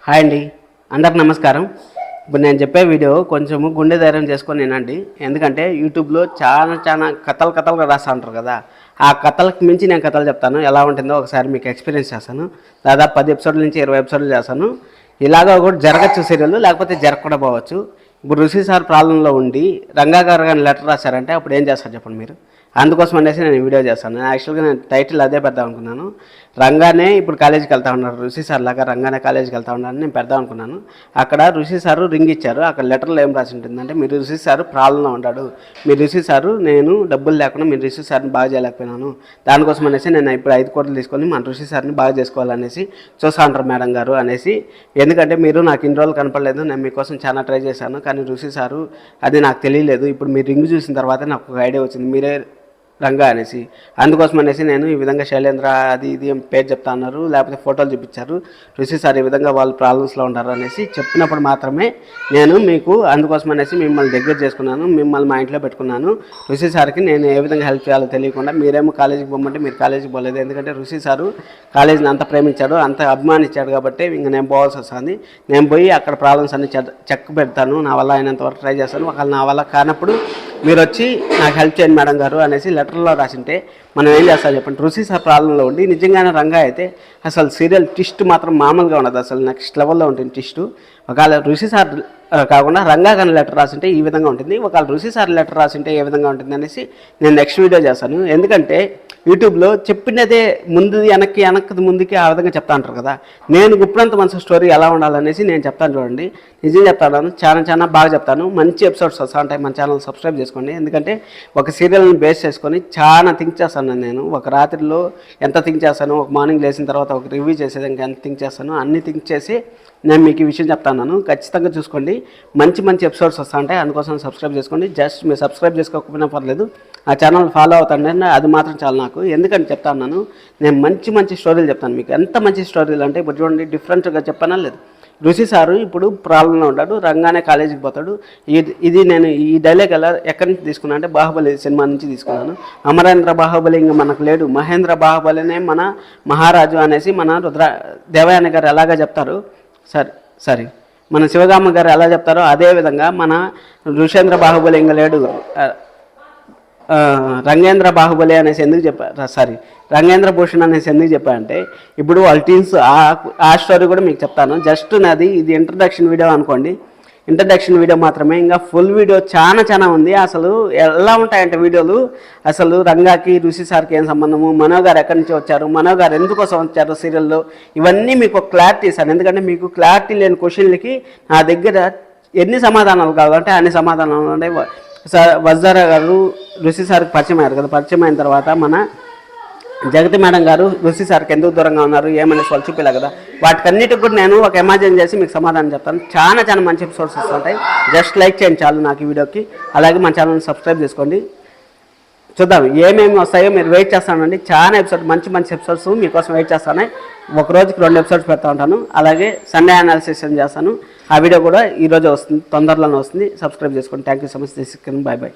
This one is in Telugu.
హాయ్ అండి, అందరికి నమస్కారం. ఇప్పుడు నేను చెప్పే వీడియో కొంచెము గుండె ధైర్యం చేసుకొని వినండి. ఎందుకంటే యూట్యూబ్లో చాలా కథలుగా రాస్తూ ఉంటారు కదా, ఆ కథలకు మించి నేను కథలు చెప్తాను. ఎలా ఉంటుందో ఒకసారి మీకు ఎక్స్పీరియన్స్ చేస్తాను. దాదాపు 10 ఎపిసోడ్ల నుంచి 20 ఎపిసోడ్లు చేస్తాను. ఇలాగా కూడా జరగచ్చు సీరియల్, లేకపోతే జరగకుండా పోవచ్చు. ఇప్పుడు ఋషి సార్ ప్రాబ్లంలో ఉండి రంగా గారు కానీ లెటర్ రాశారంటే అప్పుడు ఏం చేస్తారు చెప్పండి మీరు. అందుకోసం అనేసి నేను వీడియో చేస్తాను. యాక్చువల్గా నేను టైటిల్ అదే పెడదాం అనుకున్నాను. రంగానే ఇప్పుడు కాలేజీకి వెళ్తా ఉన్నారు, ఋషి సార్ లాగా రంగానే కాలేజీకి వెళ్తా ఉన్నారని నేను పెడదాం అనుకున్నాను. అక్కడ ఋషి సారు రింగ్ ఇచ్చారు. అక్కడ లెటర్లో ఏం రాసి ఉంటుందంటే, మీరు ఋషి సారు ప్రాబ్లంలో ఉన్నాడు, మీరు ఋషి సారు నేను డబ్బులు లేకుండా మీరు ఋషి సార్ని బాగా చేయలేకపోయినాను, దానికోసం అనేసి నేను ఇప్పుడు 5 కోట్లు తీసుకొని మన ఋషి సార్ని బాగా చేసుకోవాలనేసి చూస్తా ఉంటారు మేడం గారు అనేసి. ఎందుకంటే మీరు నాకు ఇన్ని రోజులు కనపడలేదు, నేను మీకోసం చాలా ట్రై చేశాను, కానీ ఋషి సారు అది నాకు తెలియలేదు. ఇప్పుడు మీరు రింగ్ చూసిన తర్వాత నాకు ఒక ఐడియా వచ్చింది, మీరే రంగా అనేసి. అందుకోసం అనేసి నేను ఈ విధంగా శైలేంద్ర అది ఇది పేరు చెప్తా అన్నారు, లేకపోతే ఫోటోలు చూపించారు. ఋషి సార్ ఈ విధంగా వాళ్ళు ప్రాబ్లమ్స్లో ఉంటారు అనేసి చెప్పినప్పుడు మాత్రమే నేను మీకు అందుకోసం అనేసి మిమ్మల్ని దగ్గర చేసుకున్నాను, మిమ్మల్ని మా ఇంట్లో పెట్టుకున్నాను. ఋషి సార్కి నేను ఏ విధంగా హెల్ప్ చేయాలో తెలియకుండా మీరేమో కాలేజీకి పోమంటే మీరు కాలేజీకి పోలేదు. ఎందుకంటే ఋషి సారు కాలేజీని అంత ప్రేమించాడు, అంత అభిమానించాడు కాబట్టి ఇంక నేను పోవాల్సి వస్తుంది. నేను పోయి అక్కడ ప్రాబ్లమ్స్ అన్ని చెక్ పెడతాను, నా వల్ల అయినంత వరకు ట్రై చేస్తాను. ఒకవేళ నా వల్ల కానప్పుడు మీరు వచ్చి నాకు హెల్ప్ చేయండి మేడం గారు అనేసి లెటర్లో రాసింటే మనం ఏం చేస్తాం చెప్పండి. ఋషి సార్ ప్రాబ్లంలో ఉండి నిజంగానే రంగా అయితే అసలు సీరియల్ ట్విస్ట్ మాత్రం మామూలుగా ఉండదు, అసలు నెక్స్ట్ లెవెల్లో ఉంటుంది ట్విస్ట్. ఒకవేళ ఋషి సార్ కాకుండా రంగా కానీ లెటర్ రాసింటే ఈ విధంగా ఉంటుంది, ఒకవేళ ఋషి సార్ లెటర్ రాసింటే ఏ విధంగా ఉంటుంది అనేసి నేను నెక్స్ట్ వీడియో చేస్తాను. ఎందుకంటే యూట్యూబ్లో చెప్పినదే వెనక్కి ముందుకి ఆ విధంగా చెప్తా ఉంటారు కదా, నేను గుప్పినంత మంచి స్టోరీ ఎలా ఉండాలనేసి నేను చెప్తాను. చూడండి, నిజం చెప్తాను, చాలా బాగా చెప్తాను. మంచి ఎపిసోడ్స్ వస్తూ ఉంటాయి. మన ఛానల్ సబ్స్క్రైబ్ చేసుకోండి. ఎందుకంటే ఒక సీరియల్ని బేస్ చేసుకొని చాలా థింక్ చేస్తాను నేను. ఒక రాత్రిలో ఎంత థింక్ చేస్తాను, ఒక మార్నింగ్ లేచిన తర్వాత ఒక రివ్యూ చేసేది ఇంకా ఎంత థింక్ చేస్తాను, అన్ని థింక్ చేసి నేను మీకు ఈ విషయం చెప్తాను. ఖచ్చితంగా చూసుకోండి, మంచి ఎపిసోడ్స్ వస్తూ ఉంటాయి. అందుకోసం సబ్స్క్రైబ్ చేసుకోండి. జస్ట్ మీరు సబ్స్క్రైబ్ చేసుకోకపోయినా పర్లేదు, ఆ ఛానల్ ఫాలో అవుతాను, అది మాత్రం చాలు నాకు. ఎందుకంటే చెప్తాను, నేను మంచి స్టోరీలు చెప్తాను మీకు. ఎంత మంచి స్టోరీలు అంటే ఇప్పుడు చూడండి, డిఫరెంట్గా చెప్పానా లేదు. ఋషి సారు ఇప్పుడు ప్రాబ్లంలో ఉంటాడు, రంగానే కాలేజీకి పోతాడు. ఇది నేను ఈ డైలాగ్ ఎక్కడి నుంచి తీసుకున్నాను అంటే బాహుబలి సినిమా నుంచి తీసుకున్నాను. అమరేంద్ర బాహుబలి ఇంకా మనకు లేడు, మహేంద్ర బాహుబలినే మన మహారాజు అనేసి మన దేవయాని గారు ఎలాగా చెప్తారు, సరే మన శివగామ గారు ఎలా చెప్తారో అదేవిధంగా మన ఋషేంద్ర బాహుబలి ఇంకా లేడు, రంగేంద్ర బాహుబలి అనేసి ఎందుకు చెప్పారు, రంగేంద్ర భూషణ్ అనేసి ఎందుకు చెప్పారంటే ఇప్పుడు వాళ్ళ టీమ్స్ ఆ స్టోరీ కూడా మీకు చెప్తాను. జస్ట్ నాది ఇది ఇంట్రడక్షన్ వీడియో అనుకోండి, ఇంట్రడక్షన్ వీడియో మాత్రమే. ఇంకా ఫుల్ వీడియో చాలా ఉంది. అసలు ఎలా ఉంటాయంటే వీడియోలు, అసలు రంగాకి ఋషి సార్కి ఏం సంబంధము, మనో గారు ఎక్కడి నుంచి వచ్చారు, మనో గారు ఎందుకోసం వచ్చారు సీరియల్లో, ఇవన్నీ మీకు క్లారిటీ ఇస్తాను. ఎందుకంటే మీకు క్లారిటీ లేని క్వశ్చన్లకి నా దగ్గర ఎన్ని సమాధానాలు కావాలంటే అన్ని సమాధానాలు ఉన్నాయి. వజ్జారా గారు ఋషి సార్కి పరిచయం అయ్యారు కదా, పరిచయం అయిన తర్వాత మన జగతి మేడం గారు ఋషి సార్కి ఎందుకు దూరంగా ఉన్నారు ఏమనేసి వాళ్ళు చూపేలా కదా, వాటికన్నిటికి కూడా నేను ఒక ఇమాజిన్ చేసి మీకు సమాధానం చెప్తాను. చాలా మంచి ఎపిసోడ్స్ వస్తుంటాయి. జస్ట్ లైక్ చేయండి చాలు నాకు ఈ వీడియోకి. అలాగే మన ఛానల్ని సబ్స్క్రైబ్ చేసుకోండి. చూద్దాం ఏమేమి వస్తాయో, మీరు వెయిట్ చేస్తానండి. చాలా ఎపిసోడ్ మంచి ఎపిసోడ్స్ మీకోసం వెయిట్ చేస్తాను. ఒక రోజుకి 2 ఎపిసోడ్స్ పెడతా ఉంటాను. అలాగే సండే అనాలిసిస్ చేస్తాను. ఆ వీడియో కూడా ఈరోజు వస్తుంది, తొందరలోనే వస్తుంది. సబ్స్క్రైబ్ చేసుకోండి. Thank you so much. Bye.